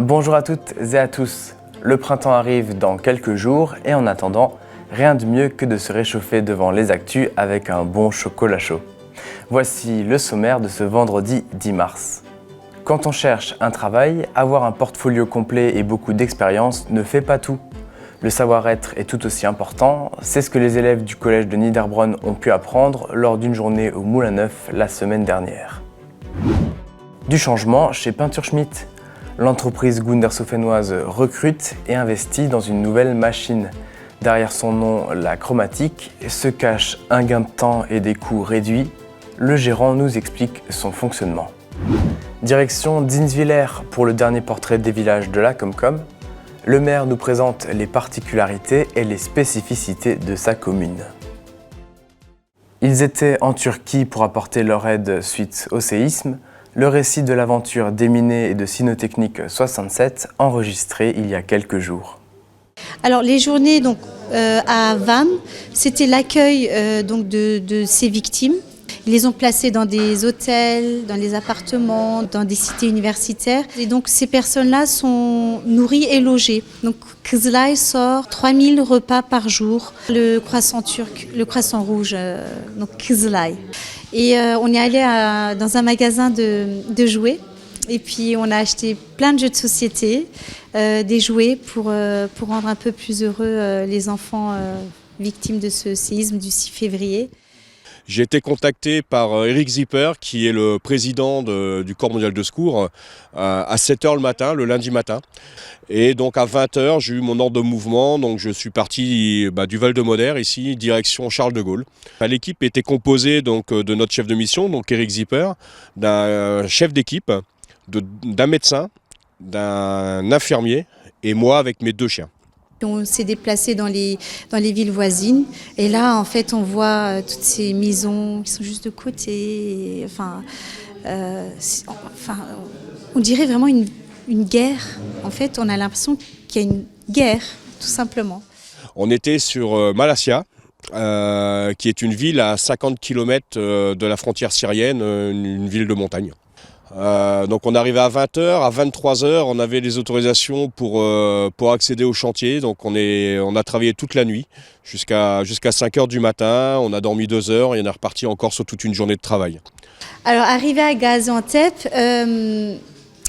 Bonjour à toutes et à tous. Le printemps arrive dans quelques jours et en attendant, rien de mieux que de se réchauffer devant les actus avec un bon chocolat chaud. Voici le sommaire de ce vendredi 10 mars. Quand on cherche un travail, avoir un portfolio complet et beaucoup d'expérience ne fait pas tout. Le savoir-être est tout aussi important, c'est ce que les élèves du collège de Niederbronn ont pu apprendre lors d'une journée au Moulin Neuf la semaine dernière. Du changement chez Peinture Schmitt. L'entreprise gundershoffenoise recrute et investit dans une nouvelle machine. Derrière son nom, la chromatique, se cache un gain de temps et des coûts réduits. Le gérant nous explique son fonctionnement. Direction Dinswiller pour le dernier portrait des villages de la Comcom. Le maire nous présente les particularités et les spécificités de sa commune. Ils étaient en Turquie pour apporter leur aide suite au séisme. Le récit de l'aventure d'Éminé et de Cynotechnique 67, enregistré il y a quelques jours. Alors les journées à Vannes, c'était l'accueil de ces victimes. Ils les ont placées dans des hôtels, dans les appartements, dans des cités universitaires. Et donc ces personnes-là sont nourries et logées. Donc Kızılay sort 3000 repas par jour. Le croissant turc, le croissant rouge, donc Kızılay. Et on est allé dans un magasin de jouets. Et puis on a acheté plein de jeux de société, des jouets pour rendre un peu plus heureux les enfants victimes de ce séisme du 6 février. J'ai été contacté par Eric Zipper, qui est le président du Corps mondial de secours, à 7h le matin, le lundi matin. Et donc à 20h, j'ai eu mon ordre de mouvement, donc je suis parti du Val-de-Moder, ici, direction Charles de Gaulle. L'équipe était composée donc, de notre chef de mission, donc Eric Zipper, d'un chef d'équipe, d'un médecin, d'un infirmier et moi avec mes 2 chiens. On s'est déplacé dans les villes voisines et là en fait on voit toutes ces maisons qui sont juste de côté. On dirait vraiment une guerre. En fait on a l'impression qu'il y a une guerre tout simplement. On était sur Malassia, qui est une ville à 50 km de la frontière syrienne, une ville de montagne. Donc on arrivait à 20h, à 23h on avait les autorisations pour accéder au chantier, donc on a travaillé toute la nuit jusqu'à 5h du matin, on a dormi 2 heures et on est reparti encore sur toute une journée de travail. Alors arrivé à Gaziantep,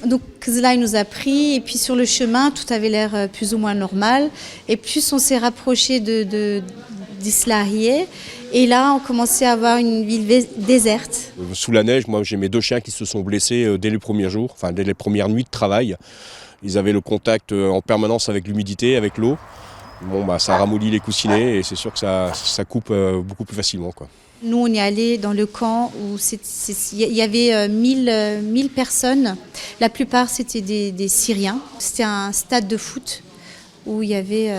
donc Kızılay nous a pris et puis sur le chemin tout avait l'air plus ou moins normal et plus on s'est rapproché d'Islahiye. Et là, on commençait à avoir une ville déserte. Sous la neige, moi j'ai mes 2 chiens qui se sont blessés dès les premiers jours, enfin dès les premières nuits de travail. Ils avaient le contact en permanence avec l'humidité, avec l'eau. Bon, ça ramollit les coussinets et c'est sûr que ça coupe beaucoup plus facilement, quoi. Nous, on est allés dans le camp où il y avait 1000 personnes. La plupart, c'était des Syriens. C'était un stade de foot où il y avait...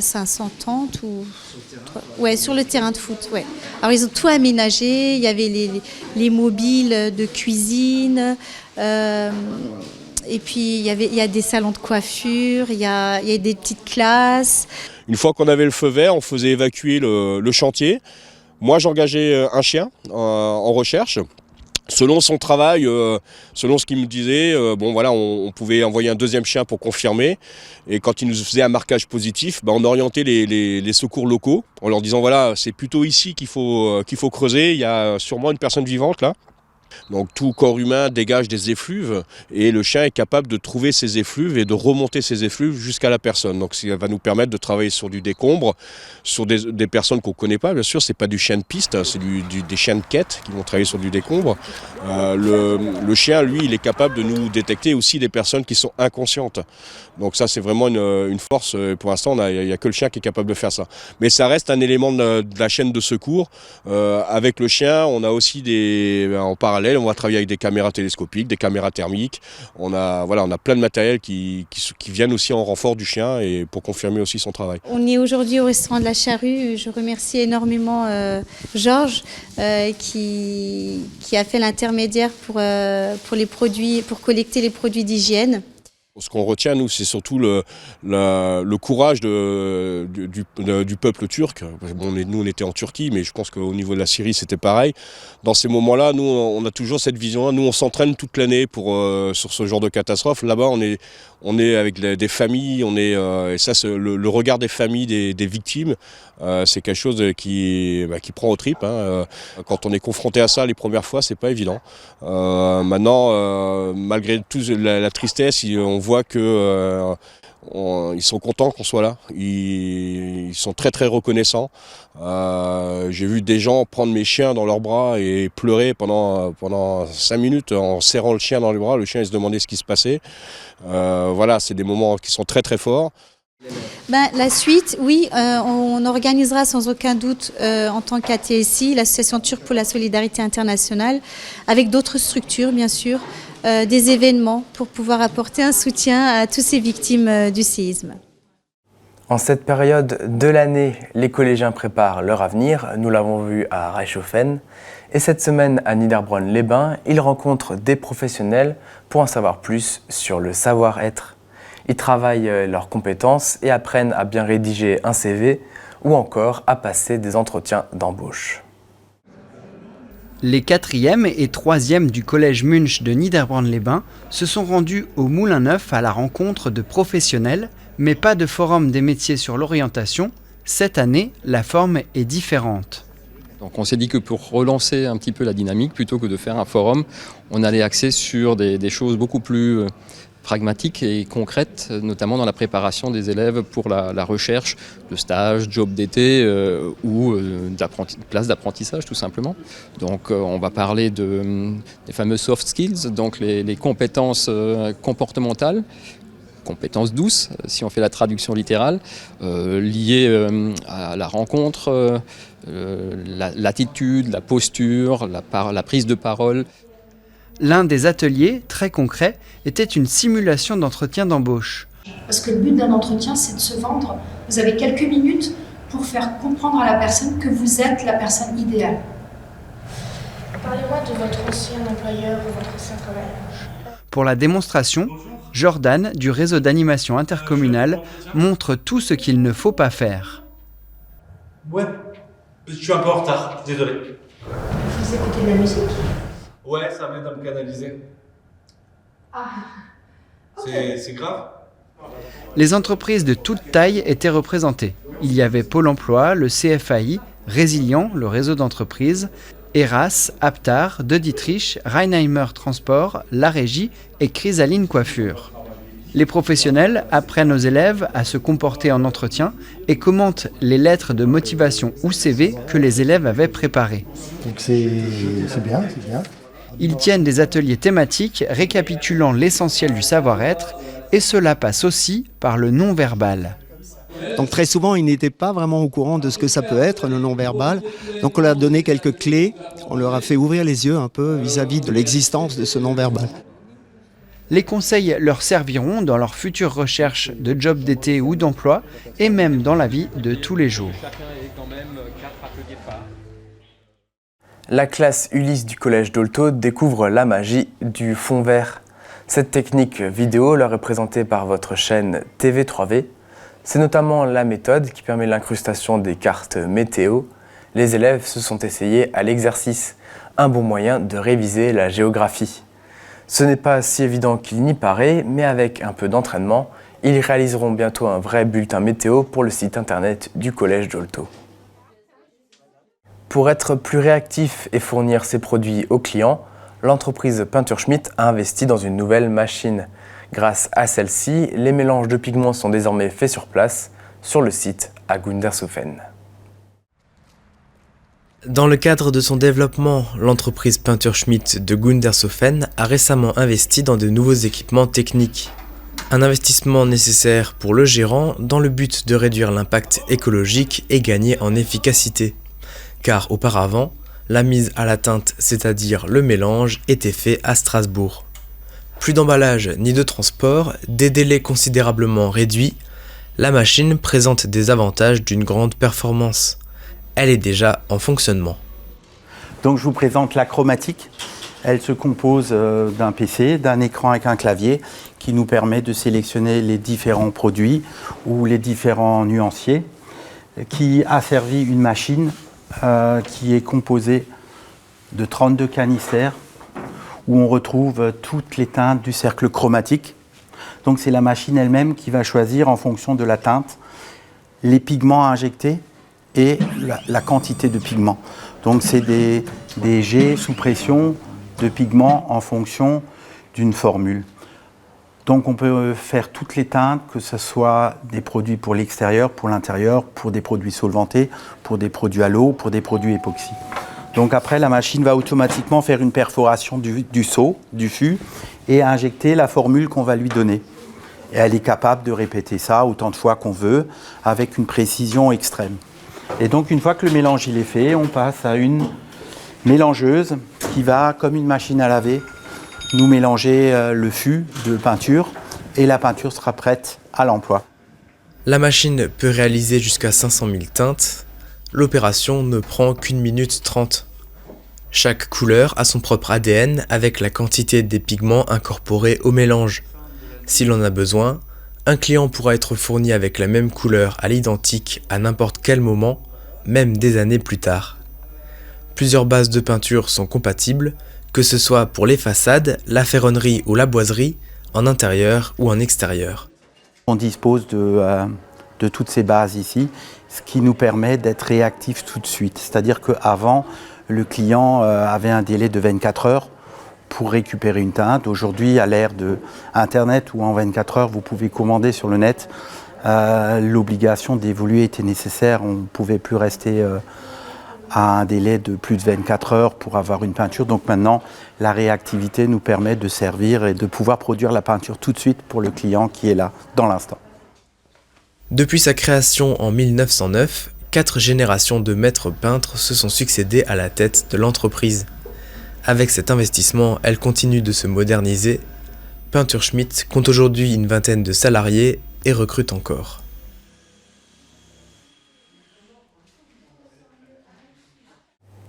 500 tentes sur le terrain de foot. Ouais. Alors ils ont tout aménagé, il y avait les mobiles de cuisine, et puis il y a des salons de coiffure, il y a des petites classes. Une fois qu'on avait le feu vert, on faisait évacuer le chantier. Moi j'engageais un chien en recherche. Selon son travail, selon ce qu'il me disait, on pouvait envoyer un 2e chien pour confirmer. Et quand il nous faisait un marquage positif, on orientait les secours locaux en leur disant voilà, c'est plutôt ici qu'il faut creuser, il y a sûrement une personne vivante là. Donc tout corps humain dégage des effluves et le chien est capable de trouver ces effluves et de remonter ces effluves jusqu'à la personne. Donc ça va nous permettre de travailler sur du décombre, sur des personnes qu'on ne connaît pas. Bien sûr, c'est pas du chien de piste, hein, c'est des chiens de quête qui vont travailler sur du décombre. Le chien, lui, il est capable de nous détecter aussi des personnes qui sont inconscientes. Donc ça, c'est vraiment une force. Pour l'instant, il n'y a que le chien qui est capable de faire ça. Mais ça reste un élément de la chaîne de secours. Avec le chien, on a aussi en parallèle, on va travailler avec des caméras télescopiques, des caméras thermiques. On a plein de matériel qui viennent aussi en renfort du chien et pour confirmer aussi son travail. On est aujourd'hui au restaurant de la Charrue. Je remercie énormément Georges qui a fait l'intermédiaire pour collecter les produits d'hygiène. Ce qu'on retient, nous, c'est surtout le courage du peuple turc. Bon, nous, on était en Turquie, mais je pense qu'au niveau de la Syrie, c'était pareil. Dans ces moments-là, nous, on a toujours cette vision-là. Nous, on s'entraîne toute l'année sur ce genre de catastrophe. Là-bas, on est avec des familles, et ça, c'est le regard des familles, des victimes, c'est quelque chose qui prend aux tripes. Hein. Quand on est confronté à ça les premières fois, c'est pas évident. Maintenant, malgré tout la tristesse, on voit que ils sont contents qu'on soit là. Ils sont très très reconnaissants. J'ai vu des gens prendre mes chiens dans leurs bras et pleurer pendant 5 minutes en serrant le chien dans les bras. Le chien il se demandait ce qui se passait. Voilà, c'est des moments qui sont très très forts. La suite, oui, on organisera sans aucun doute en tant qu'ATSI, l'Association turque pour la solidarité internationale, avec d'autres structures bien sûr, des événements pour pouvoir apporter un soutien à toutes ces victimes du séisme. En cette période de l'année, les collégiens préparent leur avenir, nous l'avons vu à Reichshofen. Et cette semaine à Niederbronn-les-Bains, ils rencontrent des professionnels pour en savoir plus sur le savoir-être. Ils travaillent leurs compétences et apprennent à bien rédiger un CV ou encore à passer des entretiens d'embauche. Les 4e et 3e du collège Munch de Niederbronn-les-Bains se sont rendus au Moulin Neuf à la rencontre de professionnels, mais pas de forum des métiers sur l'orientation. Cette année, la forme est différente. Donc on s'est dit que pour relancer un petit peu la dynamique, plutôt que de faire un forum, on allait axer sur des choses beaucoup plus pragmatiques et concrètes, notamment dans la préparation des élèves pour la recherche de stages, jobs d'été ou places d'apprentissage tout simplement. Donc on va parler des fameux soft skills, donc les compétences comportementales, compétences douces, si on fait la traduction littérale, liées à la rencontre, l'attitude, la posture, la prise de parole. L'un des ateliers, très concret, était une simulation d'entretien d'embauche. Parce que le but d'un entretien, c'est de se vendre. Vous avez quelques minutes pour faire comprendre à la personne que vous êtes la personne idéale. Parlez-moi de votre ancien employeur ou votre ancien travailleur. Pour la démonstration, Jordan, du réseau d'animation intercommunale, montre tout ce qu'il ne faut pas faire. Ouais, je suis un peu en retard, désolé. Vous écoutez de la musique ? Ouais, ça m'aide à me canaliser. Ah, okay. C'est grave ? Les entreprises de toute taille étaient représentées. Il y avait Pôle emploi, le CFAI, Résilient, le réseau d'entreprises, Eras, Aptar, De Dietrich, Rheinheimer Transport, La Régie et Chrysaline Coiffure. Les professionnels apprennent aux élèves à se comporter en entretien et commentent les lettres de motivation ou CV que les élèves avaient préparées. Donc c'est bien, c'est bien. Ils tiennent des ateliers thématiques récapitulant l'essentiel du savoir-être et cela passe aussi par le non-verbal. Donc très souvent, ils n'étaient pas vraiment au courant de ce que ça peut être, le non-verbal. Donc on leur a donné quelques clés, on leur a fait ouvrir les yeux un peu vis-à-vis de l'existence de ce non-verbal. Les conseils leur serviront dans leur future recherche de job d'été ou d'emploi et même dans la vie de tous les jours. La classe Ulysse du collège Dolto découvre la magie du fond vert. Cette technique vidéo leur est présentée par votre chaîne TV3V. C'est notamment la méthode qui permet l'incrustation des cartes météo. Les élèves se sont essayés à l'exercice, un bon moyen de réviser la géographie. Ce n'est pas si évident qu'il n'y paraît, mais avec un peu d'entraînement, ils réaliseront bientôt un vrai bulletin météo pour le site internet du collège Dolto. Pour être plus réactif et fournir ses produits aux clients, l'entreprise Peinture Schmitt a investi dans une nouvelle machine. Grâce à celle-ci, les mélanges de pigments sont désormais faits sur place, sur le site à Gundershofen. Dans le cadre de son développement, l'entreprise Peinture Schmitt de Gundershofen a récemment investi dans de nouveaux équipements techniques. Un investissement nécessaire pour le gérant dans le but de réduire l'impact écologique et gagner en efficacité. Car auparavant, la mise à la teinte, c'est-à-dire le mélange, était fait à Strasbourg. Plus d'emballage ni de transport, des délais considérablement réduits, la machine présente des avantages d'une grande performance. Elle est déjà en fonctionnement. Donc je vous présente la chromatique. Elle se compose d'un PC, d'un écran avec un clavier qui nous permet de sélectionner les différents produits ou les différents nuanciers, qui a servi une machine qui est composée de 32 canistères où on retrouve toutes les teintes du cercle chromatique. Donc c'est la machine elle-même qui va choisir en fonction de la teinte les pigments à injecter et la quantité de pigments. Donc c'est des jets sous pression de pigments en fonction d'une formule. Donc on peut faire toutes les teintes, que ce soit des produits pour l'extérieur, pour l'intérieur, pour des produits solventés, pour des produits à l'eau, pour des produits époxy. Donc après, la machine va automatiquement faire une perforation du seau, du fût, et injecter la formule qu'on va lui donner. Et elle est capable de répéter ça autant de fois qu'on veut, avec une précision extrême. Et donc une fois que le mélange il est fait, on passe à une mélangeuse qui va, comme une machine à laver, nous mélanger le fût de peinture, et la peinture sera prête à l'emploi. La machine peut réaliser jusqu'à 500 000 teintes. L'opération ne prend qu'1 minute 30. Chaque couleur a son propre ADN avec la quantité des pigments incorporés au mélange. S'il en a besoin, un client pourra être fourni avec la même couleur à l'identique à n'importe quel moment, même des années plus tard. Plusieurs bases de peinture sont compatibles, que ce soit pour les façades, la ferronnerie ou la boiserie, en intérieur ou en extérieur. On dispose de toutes ces bases ici, ce qui nous permet d'être réactifs tout de suite. C'est-à-dire qu'avant, le client avait un délai de 24 heures pour récupérer une teinte. Aujourd'hui, à l'ère de Internet, où en 24 heures, vous pouvez commander sur le net, l'obligation d'évoluer était nécessaire. On ne pouvait plus rester à un délai de plus de 24 heures pour avoir une peinture. Donc maintenant, la réactivité nous permet de servir et de pouvoir produire la peinture tout de suite pour le client qui est là, dans l'instant. Depuis sa création en 1909, 4 générations de maîtres peintres se sont succédés à la tête de l'entreprise. Avec cet investissement, elle continue de se moderniser. Peinture Schmitt compte aujourd'hui une vingtaine de salariés et recrute encore.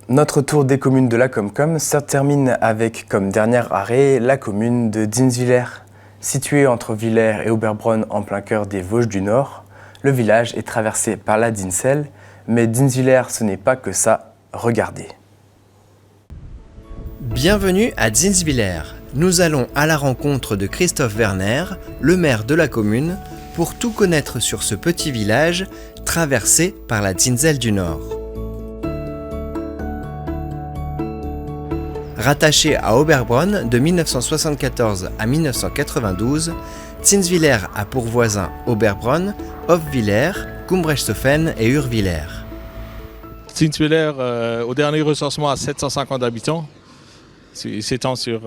Notre tour des communes de la Comcom se termine avec comme dernier arrêt la commune de Dinswiller. Située entre Villers et Oberbronn en plein cœur des Vosges du Nord, le village est traversé par la Dinsel, mais Dinswiller ce n'est pas que ça, regardez. Bienvenue à Dinswiller. Nous allons à la rencontre de Christophe Werner, le maire de la commune, pour tout connaître sur ce petit village traversé par la Dinsel du Nord. Rattaché à Oberbronn de 1974 à 1992, Dinswiller a pour voisins Oberbronn, Hofwiller, Kumbrechtshofen et Urwiller. Dinswiller, au dernier recensement, a 750 habitants. Il s'étend sur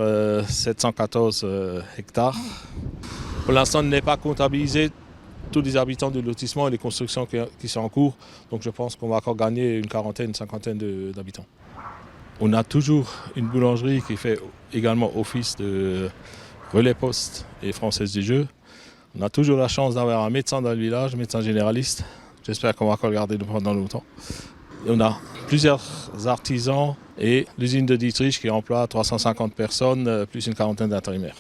714 hectares. Pour l'instant, il n'est pas comptabilisé tous les habitants du lotissement et les constructions qui sont en cours. Donc je pense qu'on va encore gagner une quarantaine, une cinquantaine d'habitants. On a toujours une boulangerie qui fait également office de relais poste et française du jeu. On a toujours la chance d'avoir un médecin dans le village, médecin généraliste. J'espère qu'on va encore le garder pendant longtemps. Et on a plusieurs artisans et l'usine de Dietrich qui emploie 350 personnes, plus une quarantaine d'intérimaires.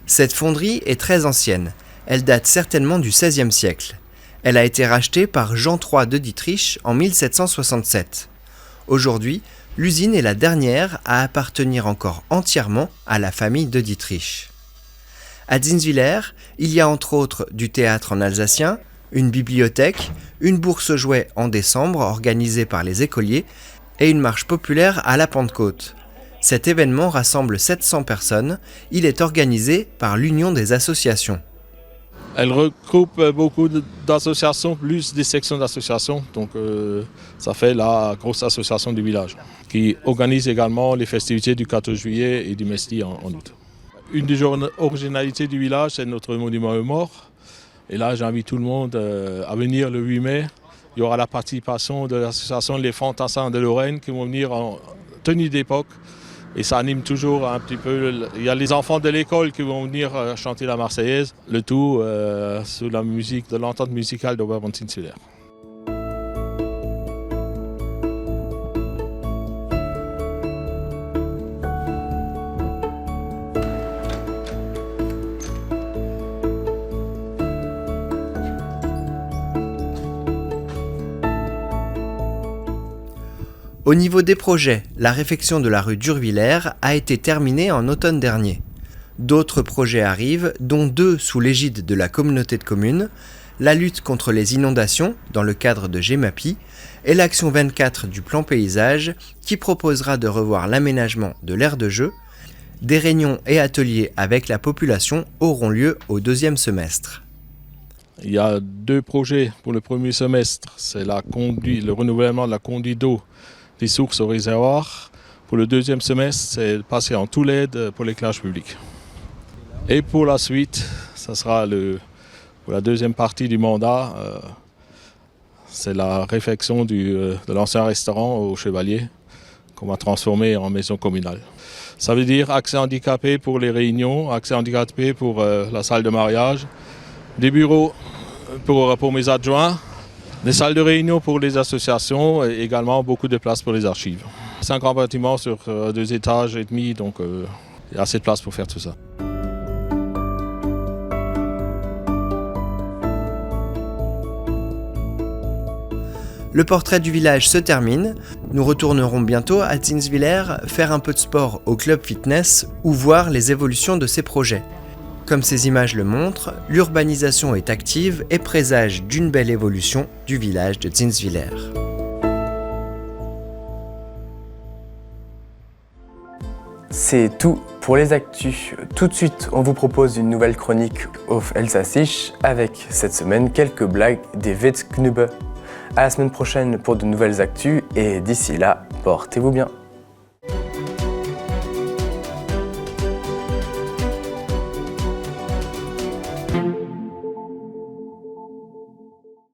Cette fonderie est très ancienne. Elle date certainement du XVIe siècle. Elle a été rachetée par Jean III de Dietrich en 1767. Aujourd'hui, l'usine est la dernière à appartenir encore entièrement à la famille de Dietrich. À Dinswiller, il y a entre autres du théâtre en alsacien, une bibliothèque, une bourse jouets en décembre organisée par les écoliers et une marche populaire à la Pentecôte. Cet événement rassemble 700 personnes. Il est organisé par l'Union des associations. Elle regroupe beaucoup d'associations, plus des sections d'associations. Donc ça fait la grosse association du village, qui organise également les festivités du 14 juillet et du Mesti en août. Une des originalités du village, c'est notre monument aux morts. Et là, j'invite tout le monde à venir le 8 mai. Il y aura la participation de l'association Les Fantassins de Lorraine qui vont venir en tenue d'époque. Et ça anime toujours un petit peu. Il y a les enfants de l'école qui vont venir chanter la Marseillaise. Le tout sous la musique de l'entente musicale d'Oberbronn-Dinswiller. Au niveau des projets, la réfection de la rue d'Urvillers a été terminée en automne dernier. D'autres projets arrivent, dont 2 sous l'égide de la communauté de communes, la lutte contre les inondations dans le cadre de GEMAPI et l'action 24 du plan paysage qui proposera de revoir l'aménagement de l'aire de jeu. Des réunions et ateliers avec la population auront lieu au 2e semestre. Il y a 2 projets pour le premier semestre. C'est le renouvellement de la conduite d'eau des sources au réservoir. Pour le 2e semestre, c'est passer en tout LED pour l'éclairage public. Et pour la suite, ça sera pour la 2e partie du mandat, c'est la réfection de l'ancien restaurant au Chevalier qu'on va transformer en maison communale. Ça veut dire accès handicapé pour les réunions, accès handicapé pour la salle de mariage, des bureaux pour mes adjoints, des salles de réunion pour les associations et également beaucoup de places pour les archives. 5 grands bâtiments sur 2 étages et demi, donc il y a assez de place pour faire tout ça. Le portrait du village se termine. Nous retournerons bientôt à Zinswiller faire un peu de sport au club fitness ou voir les évolutions de ses projets. Comme ces images le montrent, l'urbanisation est active et présage d'une belle évolution du village de Zinswiller. C'est tout pour les actus. Tout de suite, on vous propose une nouvelle chronique auf Elsassisch avec cette semaine quelques blagues des Witzknübe. À la semaine prochaine pour de nouvelles actus et d'ici là, portez-vous bien.